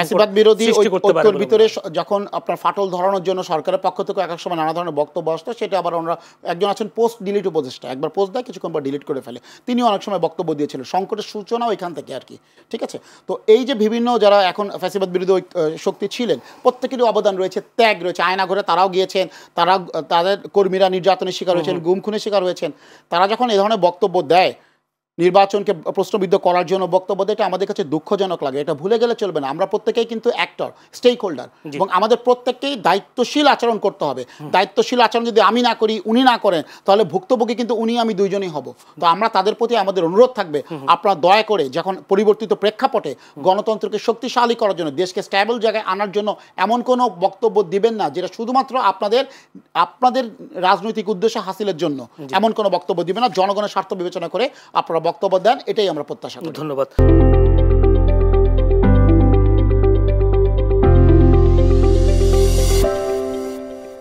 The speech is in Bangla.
ফ্যাসিবাদ বিরোধী ঐক্যের ভিতরে যখন আপনার ফাটল ধরানোর জন্য সরকারের পক্ষ থেকে এক সময় নানা ধরনের বক্তব্য আসতো, সেটা আবার ওনারা একজন আছেন পোস্ট ডিলিট উপদেষ্টা, একবার পোস্ট দেয় কিছুক্ষণ পর ডিলিট করে ফেলে, তিনি অনেক সময় বক্তব্য দিয়েছিলেন। সংকটের সূচনাও এখান থেকে আর কি, ঠিক আছে। তো এই যে বিভিন্ন যারা এখন ফ্যাসিবাদ বিরোধী শক্তি ছিলেন, প্রত্যেকেরই অবদান রয়েছে, ত্যাগ রয়েছে। আয়না ঘরে তারাও গিয়েছেন, তাদের কর্মীরা নির্যাতনের শিকার হয়েছেন, গুম খুনের শিকার হয়েছেন। তারা যখন এই ধরনের বক্তব্য দেয়, নির্বাচনকে প্রশ্নবিদ্ধ করার জন্য বক্তব্য দেয়, এটা আমাদের কাছে দুঃখজনক লাগে। এটা ভুলে গেলে চলবে না, আমরা প্রত্যেকেই কিন্তু অ্যাক্টর, স্টেক হোল্ডার, এবং আমাদের প্রত্যেককেই দায়িত্বশীল আচরণ করতে হবে। দায়িত্বশীল আচরণ যদি আমি না করি, উনি না করেন, তাহলে ভুক্তভোগী কিন্তু উনি আমি দুইজনই হব। তো আমরা তাদের প্রতি আমাদের অনুরোধ থাকবে, আপনারা দয়া করে যখন পরিবর্তিত প্রেক্ষাপটে গণতন্ত্রকে শক্তিশালী করার জন্য, দেশকে স্ট্যাবল জায়গায় আনার জন্য এমন কোনো বক্তব্য দিবেন না যেটা শুধুমাত্র আপনাদের রাজনৈতিক উদ্দেশ্য হাসিলের জন্য। এমন কোনো বক্তব্য দিবেন না, জনগণের স্বার্থ বিবেচনা করে আপনারা বক্তব্য দেন, এটাই আমরা প্রত্যাশা করি। ধন্যবাদ।